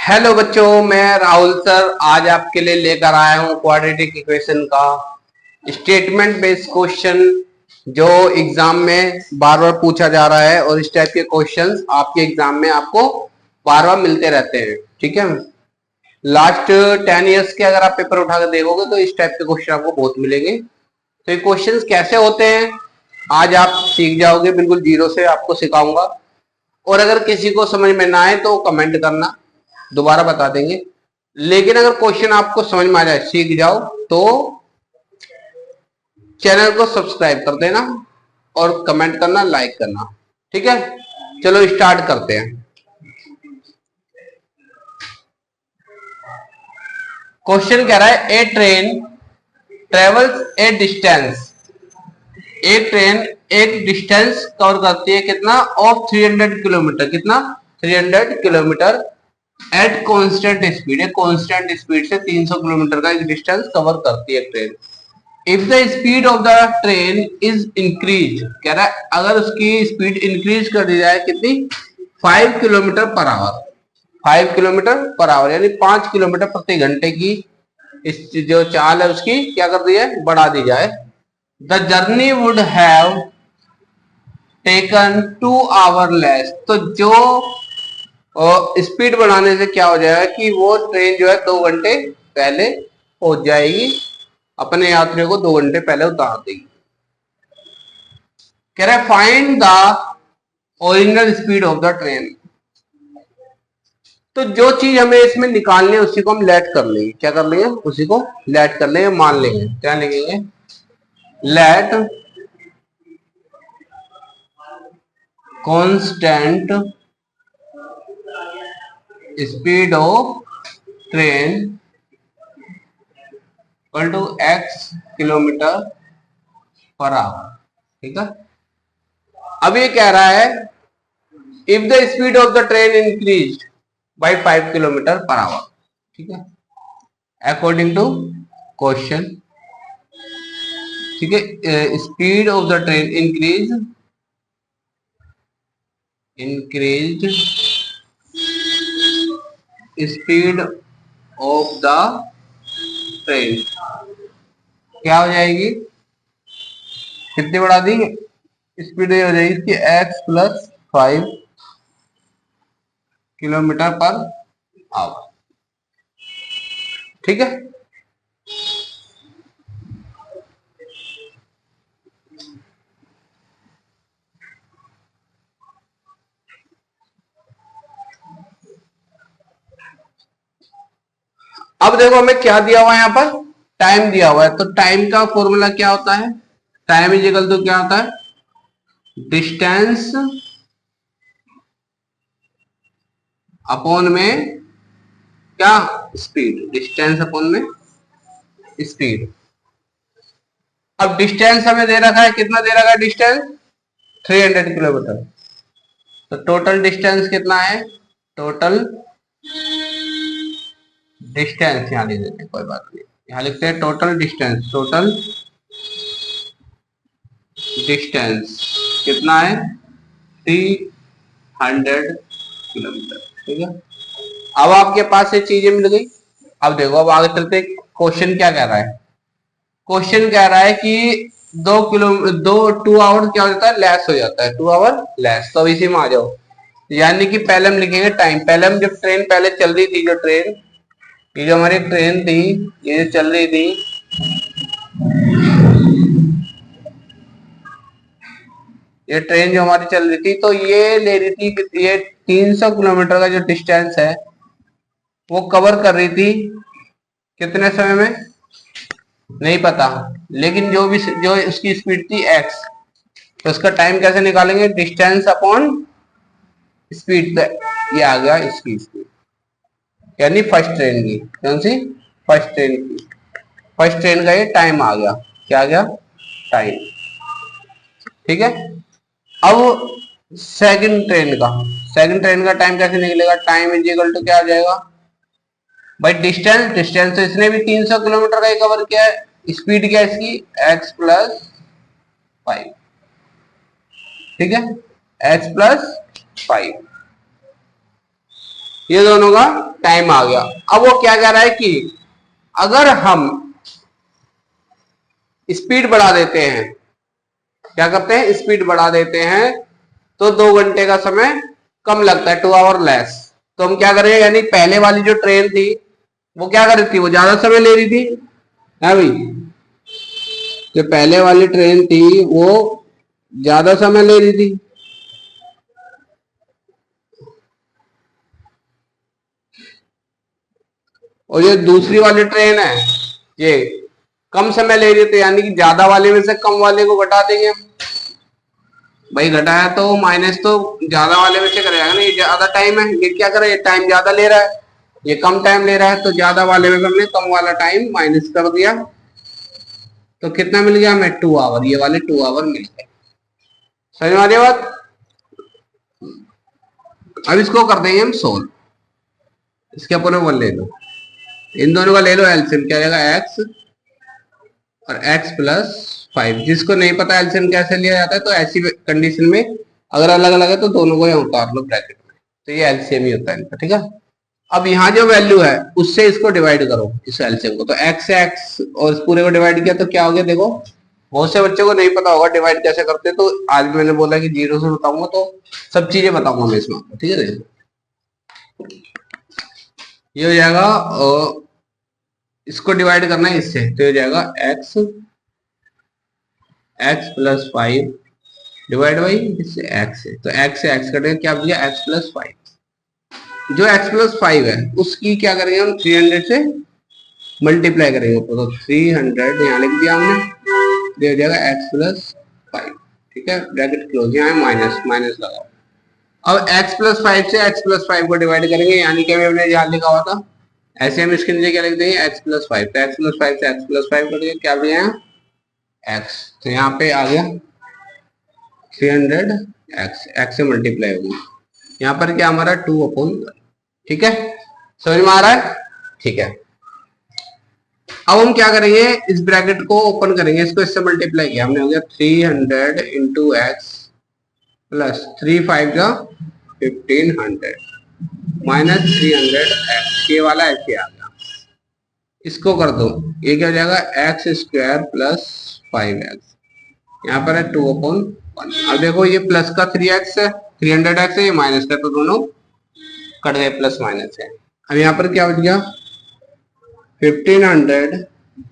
Hello बच्चों, मैं Rahul sir आज आपके लिए लेकर आया हूं क्वाड्रेटिक इक्वेशन का स्टेटमेंट बेस्ड क्वेश्चन जो एग्जाम में बार बार पूछा जा रहा है और इस टाइप के क्वेश्चंस आपके एग्जाम में आपको बार बार मिलते रहते हैं। ठीक है, लास्ट 10 इयर्स के अगर आप पेपर उठा कर देखोगे तो इस टाइप के क्वेश्चन आपको बहुत मिलेंगे। तो ये क्वेश्चंस कैसे होते हैं आज आप सीख जाओगे, बिल्कुल जीरो से आपको सिखाऊंगा। और अगर किसी को समझ में ना आए तो कमेंट करना, दोबारा बता देंगे। लेकिन अगर क्वेश्चन आपको समझ में आ जाए, सीख जाओ, तो चैनल को सब्सक्राइब कर देना और कमेंट करना, लाइक करना। ठीक है, चलो स्टार्ट करते हैं। क्वेश्चन कह रहा है ए ट्रेन ट्रेवल्स ए डिस्टेंस। एक ट्रेन एक डिस्टेंस कवर करती है कितना, ऑफ 300 किलोमीटर। कितना, 300 किलोमीटर एट कांस्टेंट स्पीड। एक कांस्टेंट स्पीड से 300 किलोमीटर का एक डिस्टेंस कवर करती है train. If the speed of the train is increase, कह रहा है अगर उसकी स्पीड इंक्रीज कर दी जाए कितनी, 5 kilometre per our. 5 kilometre per our यानी 5 किलोमीटर प्रति घंटे की इस जो चाल है उसकी क्या कर दी है, बढ़ा दी जाए। The journey would have taken 2 our less. तो जो स्पीड बढ़ाने से क्या हो जाएगा कि वो ट्रेन जो है 2 घंटे पहले पहुंच जाएगी, अपने यात्रियों को 2 घंटे पहले उतार देगी। कह रहा है find the original speed of the train. तो जो चीज हमें इसमें निकालनी है उसी को हम लेट कर लेंगे। क्या कर लेंगे, उसी को लेट कर लेंगे, मान लेंगे। क्या लिखेंगे, let constant speed of train equal to x kilometre per hour. ठीक है, अब ये कह रहा है if the speed of the train increase by 5 kilometre per hour. ठीक है, अकॉर्डिंग टू क्वेश्चन। ठीक है, speed of the train increase speed of the train क्या हो जाएगी, कितनी बढ़ा दी, स्पीड हो जाएगी इसकी x plus 5 kilometre per hour. ठीक है, अब देखो हमें क्या दिया हुआ है, यहाँ पर टाइम दिया हुआ है। तो टाइम का फॉर्मूला क्या होता है, टाइम इज इक्वल टू क्या होता है, डिस्टेंस अपॉन में क्या, स्पीड। डिस्टेंस अपॉन में स्पीड। अब डिस्टेंस हमें दे रखा है, कितना दे रखा है डिस्टेंस, 300 किलोमीटर। तो टोटल डिस्टेंस कितना है, टोटल डिस्टेंस यहाँ लिख देते हैं, कोई बात नहीं, यहाँ लिखते हैं टोटल डिस्टेंस। टोटल डिस्टेंस कितना है, 300 किलोमीटर। ठीक है, अब आपके पास ये चीजें मिल गई। अब देखो, अब आगे चलते, क्वेश्चन क्या कह रहा है। क्वेश्चन कह रहा है कि 2 आवर क्या हो जाता है, लेस हो जाता है, 2 आवर लेस। तो इसी में आ जाओ, यानी कि पहले हम लिखेंगे टाइम। पहले हम जब ट्रेन पहले चल रही थी, जो ट्रेन, ये जो हमारी ट्रेन थी, ये जो चल रही थी, ये ट्रेन जो हमारी चल रही थी, तो ये ले रही थी, ये 300 किलोमीटर का जो डिस्टेंस है वो कवर कर रही थी कितने समय में नहीं पता, लेकिन जो उसकी स्पीड थी x। तो उसका टाइम कैसे निकालेंगे, डिस्टेंस अपॉन स्पीड। तो ये आ गया इसकी स्पीड, यानी फर्स्ट ट्रेन की, कौन सी, फर्स्ट ट्रेन की, फर्स्ट ट्रेन का ये टाइम आ गया। क्या आ गया, टाइम। ठीक है, अब सेकंड ट्रेन का टाइम कैसे निकलेगा, टाइम इज इक्वल टू क्या आ जाएगा भाई, डिस्टेंस। डिस्टेंस तो इसने भी 300 किलोमीटर का ही कवर किया है, स्पीड क्या है इसकी, x प्लस 5। ठीक है, x प्लस 5। ये दोनों का टाइम आ गया। अब वो क्या कह रहा है कि अगर हम स्पीड बढ़ा देते हैं, क्या करते हैं, स्पीड बढ़ा देते हैं, तो 2 घंटे का समय कम लगता है, 2 आवर लेस। तो हम क्या करेंगे, यानी पहले वाली जो ट्रेन थी वो क्या कर रही थी, वो ज्यादा समय ले रही थी, है भाई। जो पहले वाली ट्रेन थी वो ज्यादा समय ले रही थी, और ये दूसरी वाली ट्रेन है ये कम समय ले रही थी, यानी कि ज्यादा वाले में से कम वाले को घटा देंगे हम। भाई घटाया तो माइनस तो ज्यादा वाले में से करेगा ना, ये ज्यादा टाइम है, ये क्या करे, ये टाइम ज्यादा ले रहा है, ये कम टाइम ले रहा है, तो ज्यादा वाले में हमने कम वाला टाइम माइनस कर दिया, तो कितना मिल गया हमें, 2 आवर, ये वाले 2 आवर मिल गए। समझ में आ रही है बात। अब इसको कर देंगे हम सोल्व। इसके अपन वन ले लो, इन दोनों का ले लो एलसीएम, क्या आएगा, एक्स और एक्स प्लस 5। जिसको नहीं पता एलसीएम कैसे लिया जाता है, तो ऐसी कंडीशन में अगर अलग अलग है तो दोनों को यहाँ उतार लो ब्रैकेट में, तो ये एलसीएम ही होता है इनका, ठीक है। अब यहाँ जो वैल्यू है उससे इसको डिवाइड करो, इस एलसीएम को, तो एक्स से एक्स और इस पूरे को डिवाइड किया तो क्या हो गया, देखो बहुत से बच्चों को नहीं पता होगा डिवाइड कैसे करते, तो आज मैंने बोला कि 0 से बताऊंगा, तो सब चीजें बताऊंगा मैं इसमें, ठीक है। ये हो जाएगा, इसको डिवाइड करना है इससे, तो हो जाएगा एक्स प्लस 5 डिवाइड बाई इससे एक्स है, तो एक्स से एक्स कटेगा, क्या बचा, एक्स प्लस 5। जो एक्स प्लस 5 है उसकी क्या करेंगे हम, 300 से मल्टीप्लाई करेंगे, तो 300 यहाँ लिख दिया हमने, ये हो जाएगा एक्स प्लस 5, ठीक है, ब्रैकेट क्लोज, यहाँ माइनस माइनस लगाओ। अब x प्लस 5 से x प्लस 5 को डिवाइड करेंगे, यानी कि हमने यहाँ लिखा हुआ था, ऐसे हम इसके नीचे क्या लिख देंगे, x प्लस 5, तो x प्लस 5 से x प्लस 5 करेंगे, क्या बन यहाँ x, तो यहाँ पे आ गया 300 x से मल्टीप्लाई होगी, यहाँ पर क्या हमारा 2/1, ठीक है, समझ में आ रहा है, ठीक है। अब हम क्या करेंगे, इस ब्रैकेट को ओपन करेंगे, इसको इससे मल्टीप्लाई किया हमने, हो गया 300 इंटू एक्स प्लस 3 5 जा 1500 माइनस 300 एक्स, ये वाला ऐसे आ गया, इसको कर दो, ये क्या हो जाएगा, एक्स स्क्वायर प्लस 5x, यहाँ पर है 2/1। अब देखो ये प्लस का 3x है, 300x है, ये माइनस का, तो दोनों कट गए, प्लस माइनस है। अब यहाँ पर क्या बच गया, 1500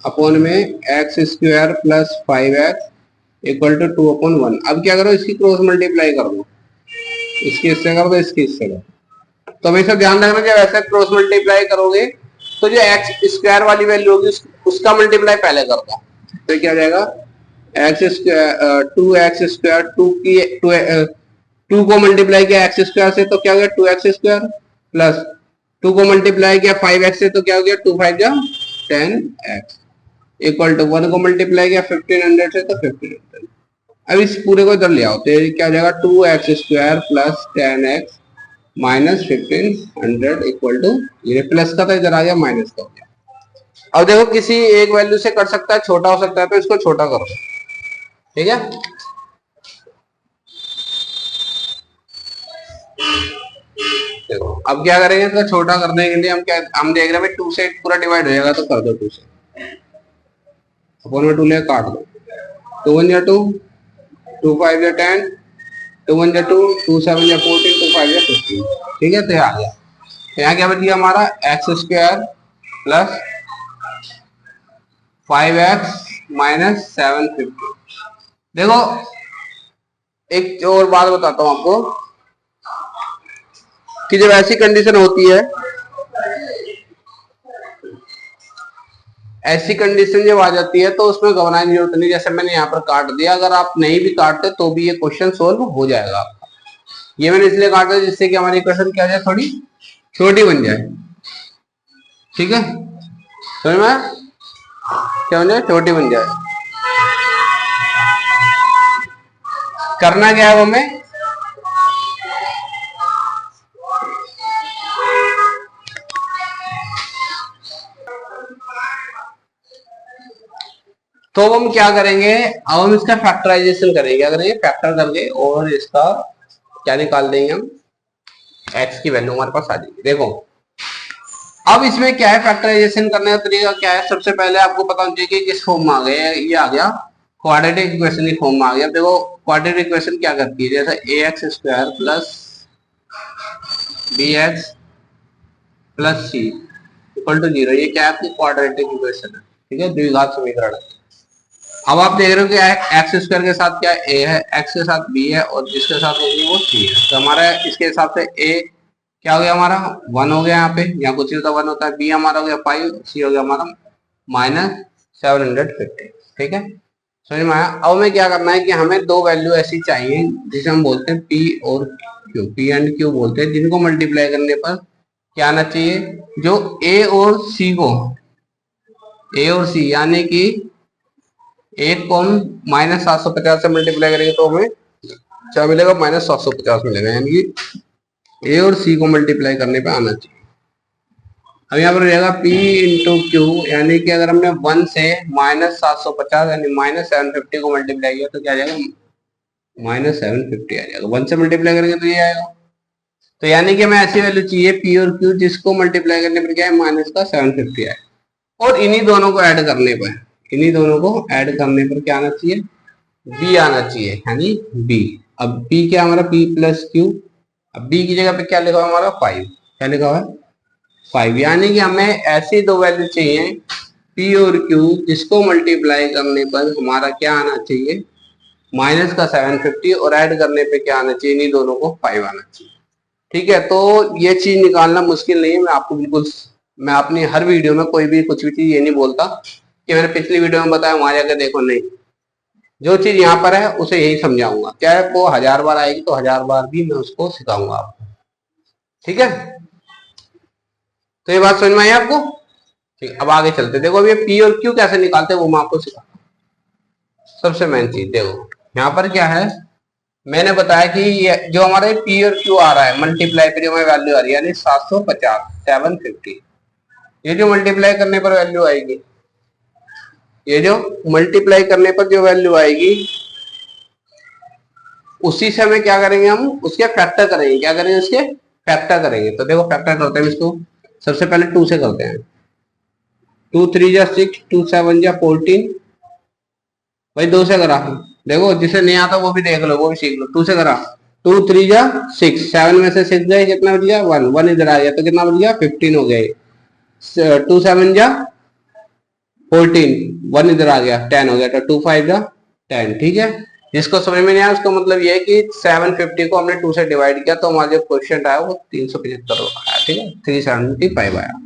अपॉन में x square plus 5x equal to 2/1। अब क्या करो, इसकी क्रॉस मल्टीप्लाई कर दो, इसकी इससे कर दो, इसकी इससे कर दो, तो हमेशा ध्यान रखना जब ऐसा क्रॉस मल्टीप्लाई करोगे तो जो एक्स स्क्वायर वाली वैल्यू होगी उसका मल्टीप्लाई पहले कर दो, तो क्या हो जाएगा, एक्स स्क्वायर 2x स्क्वायर, 2 को मल्टीप्लाई किया एक्स स्क्वायर से तो क्या हो गया 2x स्क्वायर, प्लस 2 को मल्टीप्लाई किया 5x से तो क्या हो गया 2 5 जा 10x, इक्वल टू 1 को मल्टीप्लाई किया 1500 से तो 1500। अब इस पूरे को इधर ले आओ, तो क्या हो जाएगा 2x square plus 10x minus 1500 equal to, ये प्लस का था इधर आ गया माइनस का हो गया। अब देखो किसी एक वैल्यू से कर सकता है, छोटा हो सकता है, तो इसको छोटा करो, ठीक है। देखो अब क्या करेंगे, इसका छोटा करने के लिए हम देख रहे हैं 2 से पूरा डिवाइड हो जाएगा, तो कर दो 2 से, अपन में 2 ले काट दो, 2 1 जा 2, 2 5 जा 10, 2 1 जा 2, 2 7 जा 14, 2 5 जा 15, ठीक है। तो यहाँ आ गया, यहाँ क्या बच गया हमारा, x square plus 5x minus 750। देखो एक और बात बताता हूं आपको कि जब ऐसी कंडीशन होती है, ऐसी कंडीशन जब आ जाती है तो उसमें घबराने की जरूरत नहीं, जैसे मैंने यहाँ पर काट दिया, अगर आप नहीं भी काटते तो भी ये क्वेश्चन सोल्व हो जाएगा आपका। ये मैंने इसलिए काटा जिससे कि हमारी इक्वेशन क्या जाए, थोड़ी छोटी बन जाए, ठीक है, समझ में, क्या बन जाए, छोटी बन जाए। करना क्या है हमें, तो हम क्या करेंगे, अब हम इसका फैक्टराइजेशन करेंगे, क्या करेंगे, फैक्टर करके और इसका क्या निकाल देंगे हम, एक्स की वैल्यू हमारे पास आ जाएगी। देखो अब इसमें क्या है, फैक्टराइजेशन करने का तरीका क्या है, सबसे पहले आपको पता होना चाहिए कि किस फॉर्म में आ गया है। ये आ गया क्वाड्रेटिक इक्वेशन की फॉर्म में आ गया। देखो क्वाड्रेटिक इक्वेशन क्या करती है, जैसे a x square plus b x plus c equal to 0, ये क्या है आपकी क्वाड्रेटिक इक्वेशन है, ठीक है, द्विघात समीकरण है। अब आप देख रहे हो कि एक्स स्क्वायर के साथ क्या ए है, एक्स के साथ बी है और जिसके साथ होगी वो सी है। तो हमारा इसके हिसाब से ए क्या हो गया, हमारा 1 हो गया यहाँ पे, यहाँ कुछ नहीं होता 1 होता है। बी हमारा हो गया 5, सी हो गया हमारा -750, ठीक है, समझ में आया। अब हमें क्या करना है कि हमें दो वैल्यू ऐसी चाहिए जिसे हम बोलते हैं पी और क्यू, पी एंड क्यू बोलते हैं, जिनको मल्टीप्लाई करने पर क्या आना चाहिए, जो ए और सी को, ए और सी यानी कि एक को हम -750 से मल्टीप्लाई करेंगे तो हमें क्या मिलेगा, -750 मिलेगा, यानी कि ए और सी को मल्टीप्लाई करने पे आना चाहिए। अब यहाँ पर रहेगा P इंटू क्यू, यानी कि अगर हमने 1 से -750 यानी -750 को मल्टीप्लाई किया तो क्या आ जाएगा, -750 आ जाएगा। 1 से मल्टीप्लाई करेंगे तो ये आएगा। तो यानी कि हमें ऐसी वैल्यू चाहिए P और Q जिसको मल्टीप्लाई करने पर क्या है, -750 आए। और इन्हीं दोनों को ऐड करने पर, इन्हीं दोनों को ऐड करने पर क्या आना चाहिए, B आना चाहिए, यानी B। अब B क्या हमारा, P प्लस क्यू। अब B की जगह पे क्या लिखा हुआ हमारा 5, क्या लिखा हुआ है 5, यानी कि हमें ऐसी दो वैल्यू चाहिए P और Q जिसको मल्टीप्लाई करने पर हमारा क्या आना चाहिए, -750, और ऐड करने पे क्या आना चाहिए, इन्हीं दोनों को 5 आना चाहिए, ठीक है। तो ये चीज निकालना मुश्किल नहीं है, मैं आपको बिल्कुल, मैं अपनी हर वीडियो में कोई भी कुछ भी चीज ये नहीं बोलता कि मैंने पिछली वीडियो में बताया वहां जाकर देखो, नहीं, जो चीज यहाँ पर है उसे यही समझाऊंगा, क्या है वो 1000 बार आएगी तो 1000 बार भी मैं उसको सिखाऊंगा आपको, ठीक है। तो ये बात समझ में आई आपको, ठीक। अब आगे चलते, देखो अब ये पी और क्यू कैसे निकालते हैं वो मैं आपको सिखा। सबसे मेन चीज देखो यहाँ पर क्या है, मैंने बताया कि ये जो हमारे पी और क्यू आ रहा है मल्टीप्लाई पर जो हमें वैल्यू आ रही है, यानी 750 750, ये जो मल्टीप्लाई करने पर वैल्यू आएगी, ये जो मल्टीप्लाई करने पर जो वैल्यू आएगी उसी से हमें क्या करेंगे, हम उसके फैक्टर करेंगे, क्या करेंगे, उसके फैक्टर करेंगे। तो देखो फैक्टर करते हैं इसको, सबसे पहले 2 से करते हैं, 2 3 जा 6, 2 7 जा 14, भाई 2 से करा। देखो जिसे नहीं आता वो भी देख लो, वो भी सीख लो। 2 से करा, 2 3 जा 6, 7 में से 6 गए, कितना बच गया 1, 1 इधर आ गया तो कितना बच गया 15 हो गए। 2 7 जा 14, 1 इधर आ गया 10 हो गया, तो 2 5 जा 10, ठीक है। जिसको समझ में नहीं आया उसका मतलब ये है कि 750 को हमने 2 से डिवाइड किया तो हमारा जो क्वेश्चन आया वो 375 आया, ठीक है, 375 आया।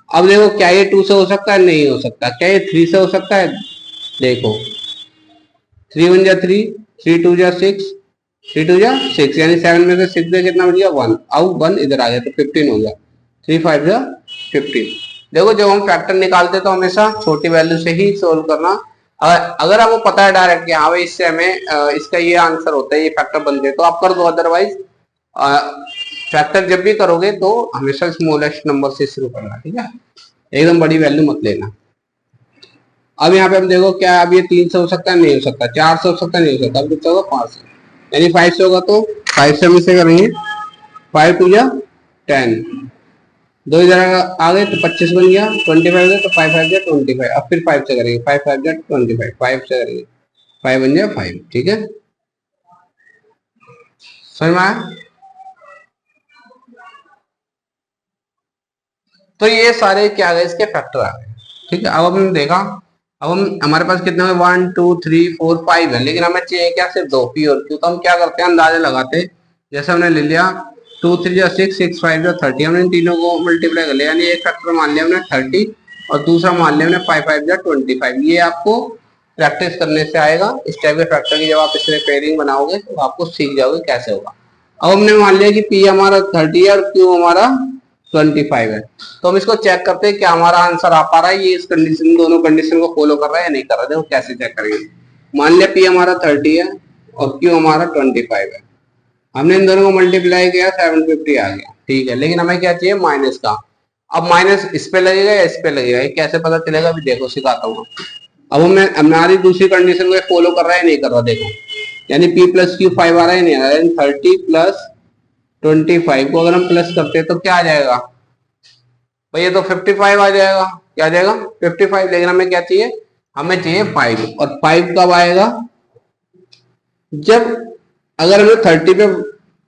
अब देखो क्या ये 2 से हो सकता है, नहीं हो सकता। क्या ये 3 से हो सकता है, देखो 3 1 जा 3, 3 2 जा 6, 3 2 जा 6, यानी 7 में से 6 गया कितना बच गया 1, अब 1 इधर आ गया तो 15 हो गया, 3 5 जा 15। देखो जब हम फैक्टर निकालते तो हमेशा छोटी वैल्यू से ही सोल्व करना। अगर आपको पता है डायरेक्ट कि हाँ भाई इससे हमें इसका ये आंसर होता है, ये फैक्टर बनते हैं, तो आप कर दो। अदरवाइज फैक्टर जब भी करोगे तो हमेशा स्मॉलेस्ट नंबर से शुरू करना, ठीक है, एकदम बड़ी वैल्यू मत लेना। अब यहाँ पे हम देखो क्या, अब ये 3 से हो सकता है, नहीं हो सकता, 4 से हो सकता है, नहीं हो सकता, अब कितना होगा 5 से, यानी 5 से होगा तो 5 से हम इसे करेंगे, 5 2 जा 10, 2 इधर आ गए तो 25 बन गया, 25 गए तो 5 5 जा 25, अब फिर 5 से करेंगे, 5 5 जा 25, 5 से करेंगे 5 बन जाए 5, ठीक है, समझ में आया। तो ये सारे क्या गए, इसके फैक्टर आ गए, ठीक है। अब हमने देखा, अब हम हमारे पास कितने हैं 1 2 3 4 5 है, लेकिन हमें चाहिए क्या, सिर्फ 2 पी और क्यू। तो हम क्या करते हैं, अंदाजे लगाते, जैसे हमने ले लिया 2 3 जा 6, 6 5 जा 30, हमने इन तीनों को मल्टीप्लाई कर लिया, यानी एक फैक्टर मान लिया हमने 30 और दूसरा मान लिया हमने 5 5 जा 25। ये आपको प्रैक्टिस करने से आएगा, इस टाइप के फैक्टर की जब आप इसमें पेयरिंग बनाओगे तो आपको सीख जाओगे कैसे होगा। अब हमने मान लिया कि पी हमारा 30 है और क्यू हमारा 25 है, तो हम इसको चेक करते हैं क्या हमारा आंसर आ पा रहा है, ये इस कंडीशन, दोनों कंडीशन को फॉलो कर रहा है या नहीं कर रहा है। देखो कैसे चेक करेंगे, मान लिया पी हमारा 30 है और क्यू हमारा 25 है, हमने इन दोनों को मल्टीप्लाई किया 750 आ गया, ठीक है, लेकिन हमें क्या चाहिए माइनस का। अब माइनस इस पे लगेगा या इस पे लगेगा, ये कैसे पता चलेगा, अभी देखो सिखाता हूँ। अब हमारी दूसरी कंडीशन को फॉलो कर रहा है नहीं कर रहा, देखो, यानी p प्लस क्यू 5 आ रहा है नहीं आ रहा है, 30 प्लस 25 को अगर हम प्लस करते हैं तो क्या आ जाएगा भाई, ये तो 55 आ जाएगा। क्या आ जाएगा 55, लेकिन हमें क्या चाहिए, हमें चाहिए 5। और 5 कब आएगा, जब अगर हमने 30 पे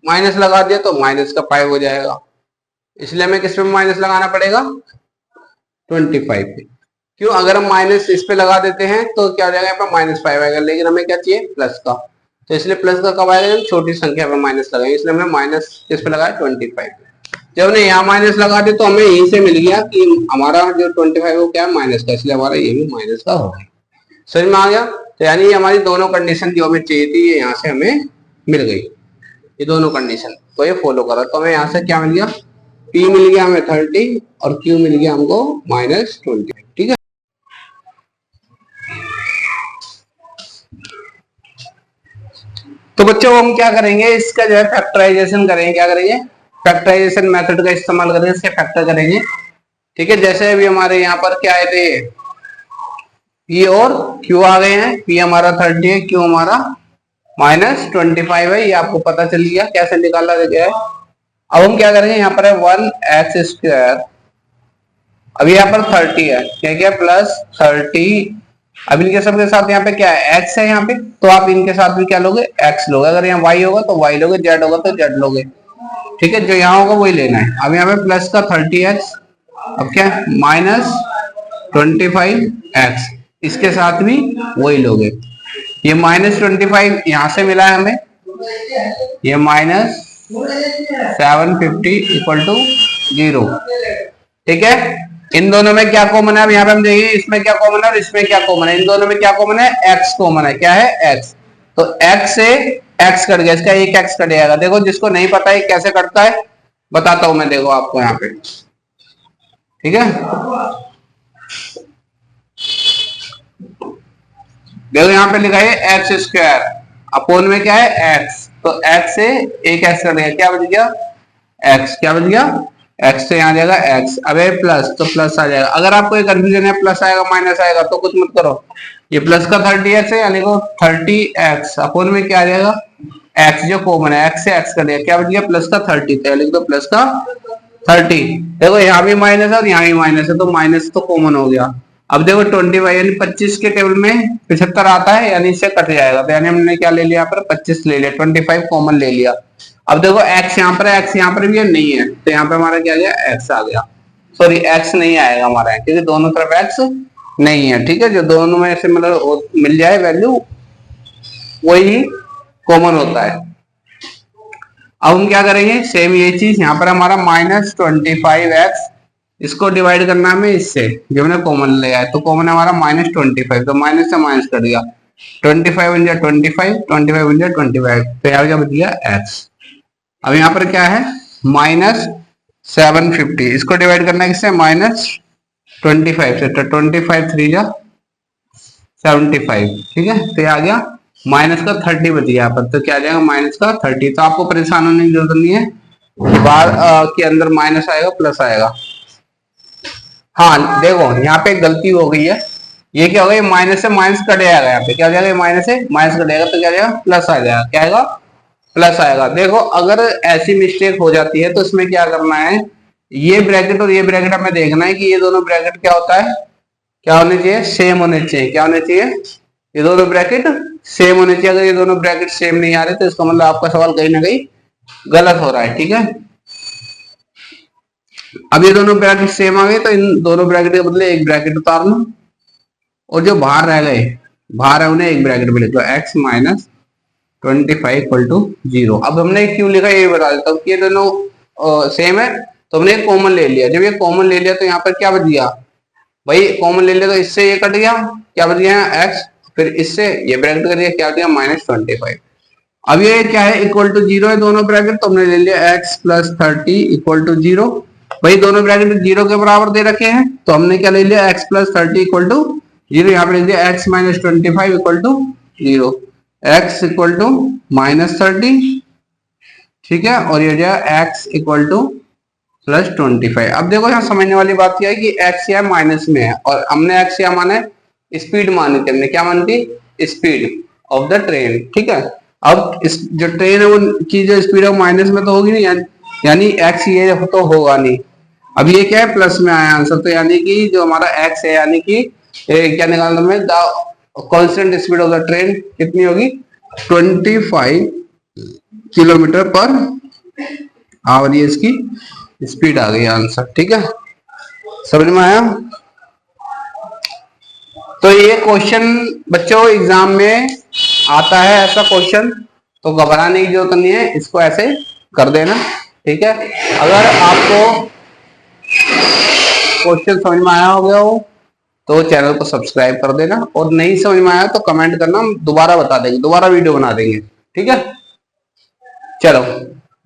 माइनस लगा दिया तो माइनस का 5 हो जाएगा, इसलिए हमें किस पे माइनस लगाना पड़ेगा, 25 पे। क्यों, अगर हम माइनस इस पे लगा देते हैं तो क्या हो जाएगा, यहाँ पे -5 आएगा, लेकिन हमें क्या चाहिए प्लस का, तो इसलिए प्लस का कब आएगा, जब छोटी संख्या पे माइनस लगाएंगे, इसलिए हमने माइनस किस पे लगाया 25 पे। जब हमने यहाँ माइनस लगा दिया तो हमें यहीं से मिल गया कि हमारा जो 25 वो क्या है, माइनस का, इसलिए हमारा ये भी माइनस का होगा। समझ में आ गया। तो यानी ये हमारी दोनों कंडीशन जो हमें चाहिए थी ये यहाँ से हमें मिल गई, ये दोनों कंडीशन तो ये फॉलो करा। तो हमें यहाँ से क्या मिल गया, P मिल गया हमें 30 और Q मिल गया हमको -20। ठीक है। तो बच्चों हम क्या करेंगे, इसका जो है फैक्टराइजेशन करेंगे। क्या करेंगे, फैक्टराइजेशन मेथड का इस्तेमाल करेंगे, इसके फैक्टर करेंगे। ठीक है, जैसे अभी हमारे यहाँ पर क्या आए थे, P और Q आ गए हैं। P हमारा 30 है, Q हमारा -25 है, ये आपको पता चल गया कैसे निकाला गया है। अब हम क्या करेंगे, यहाँ पर है 1x², अब यहाँ पर 30 है, क्या क्या +30। अब इनके सबके साथ यहाँ पे क्या है, x है यहाँ पे, तो आप इनके साथ भी क्या लोगे, x लोगे। अगर यहाँ y होगा तो y लोगे, z होगा तो z लोगे। ठीक है, जो यहाँ होगा वही लेना है। अब यहाँ पे प्लस का 30x, अब क्या है -25x, इसके साथ भी वही लोगे। ये -25 यहाँ से मिला है हमें, ये -750 = 0। ठीक है, इन दोनों में क्या कॉमन है, अब यहाँ पे हम देखिए इसमें क्या कॉमन है और इसमें क्या कॉमन है। इन दोनों में क्या कॉमन है, x कॉमन है। क्या है, x। तो x से x कट गया, इसका एक x कट जाएगा। देखो जिसको नहीं पता है कैसे कटता है बताता हूं मैं, देखो आपको यहाँ पे। ठीक है, देखो यहाँ पे लिखा है x², अपोन में क्या है x, तो x से एक x कट गया, क्या बच गया x, क्या बच गया x से यहाँ जाएगा x। अब ये प्लस, तो प्लस आ जाएगा। अगर आपको ये कंफ्यूजन है प्लस आएगा माइनस आएगा तो कुछ मत करो, ये प्लस का 30x है, यानी को 30x अपोन में क्या आ जाएगा x, जो कॉमन है x से x कर दिया, क्या बच गया प्लस का 30, तो लिख दो प्लस का 30। देखो यहाँ भी माइनस है और यहाँ भी माइनस है, तो माइनस तो कॉमन हो गया। अब देखो 25 यानी 25 के टेबल में 75 आता है, यानी इससे कट जाएगा, तो यानी हमने क्या ले लिया यहाँ पर 25 ले लिया, 25 कॉमन ले लिया। अब देखो x यहाँ पर है, x यहाँ पर भी नहीं है, तो यहाँ पे हमारा क्या आ गया x आ गया। सॉरी x नहीं आएगा हमारा, क्योंकि दोनों तरफ x नहीं है। ठीक है, जो दोनों में से मतलब मिल जाए वैल्यू वही कॉमन होता है। अब हम क्या करेंगे, सेम ये चीज यहाँ पर हमारा -25x, इसको डिवाइड करना है हमें इससे, जो हमने कॉमन लिया है, तो कॉमन है हमारा -25, तो माइनस से माइनस कर दिया, 25 × 25, 25 × 25, तो यहाँ क्या बच गया x। अब यहाँ पर क्या है -750, इसको डिवाइड करना है किससे, -25 से, तो 25 3 जा 75। ठीक है, तो ये आ गया माइनस का 30 बच गया यहाँ पर, तो क्या आ जाएगा माइनस का 30। तो आपको परेशान होने की जरूरत नहीं है, बार के अंदर माइनस आएगा प्लस आएगा। हाँ देखो यहाँ पे गलती हो गई है, ये क्या होगा, ये माइनस से माइनस कट जाएगा, यहाँ पे क्या हो जाएगा, माइनस से माइनस कट जाएगा, तो क्या जाएगा प्लस आ जाएगा, क्या आएगा प्लस आएगा। देखो अगर ऐसी मिस्टेक हो जाती है तो इसमें क्या करना है, ये ब्रैकेट और ये ब्रैकेट हमें देखना है कि ये दोनों ब्रैकेट क्या होता है, क्या होने चाहिए, सेम होने चाहिए। क्या होने चाहिए, ये दोनों ब्रैकेट सेम होने चाहिए। अगर ये दोनों ब्रैकेट सेम नहीं आ रहे तो इसका मतलब आपका सवाल कहीं ना कहीं गलत हो रहा है। ठीक है, अब ये दोनों ब्रैकेट सेम आ गए तो इन दोनों ब्रैकेट के बदले एक ब्रैकेट उतार लो, और जो बाहर रह गए, बाहर है उन्हें एक ब्रैकेट में लिख लो, x - 25 = 0। अब हमने क्यों लिखा ये बता देता हूँ, ये दोनों सेम है तो हमने कॉमन ले लिया। जब ये कॉमन ले लिया तो यहाँ पर क्या बच गया भाई, कॉमन ले लिया तो इससे ये कट गया, क्या बच गया x, फिर इससे ये ब्रैकेट कर दिया, क्या बच गया -25। अब ये क्या है, इक्वल टू 0 है दोनों ब्रैकेट, तो हमने ले लिया x + 30 = 0। भाई दोनों ब्रैकेट 0 के बराबर दे रखे हैं, तो हमने क्या ले लिया, x + 30 = 0। यहाँ पे लिख दिया x - 25 = 0, x = -30। ठीक है, और ये जो x = +25। अब देखो यहाँ समझने वाली बात क्या है कि x या माइनस में है, और हमने x या माना है स्पीड मानी थी, हमने क्या मानी थी, स्पीड ऑफ द ट्रेन। ठीक है, अब इस जो ट्रेन है वो की जो स्पीड है माइनस में तो होगी नहीं, यानी एक्स ये तो होगा नहीं। अब ये क्या है, प्लस में आया आंसर, तो यानी कि जो हमारा एक्स है, यानी कि क्या निकालना हमें, the constant speed of the train कितनी होगी, 25 किलोमीटर पर आवर, ये इसकी स्पीड आ गई आंसर। ठीक है, समझ में आया। तो ये क्वेश्चन बच्चों एग्जाम में आता है ऐसा क्वेश्चन, तो घबराने की जरूरत नहीं है, इसको ऐसे कर देना। ठीक है, अगर आपको क्वेश्चन समझ में आया हो गया हो तो चैनल को सब्सक्राइब कर देना, और नहीं समझ में आया तो कमेंट करना, हम दोबारा बता देंगे, दोबारा वीडियो बना देंगे। ठीक है, चलो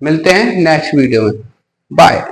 मिलते हैं नेक्स्ट वीडियो में, बाय।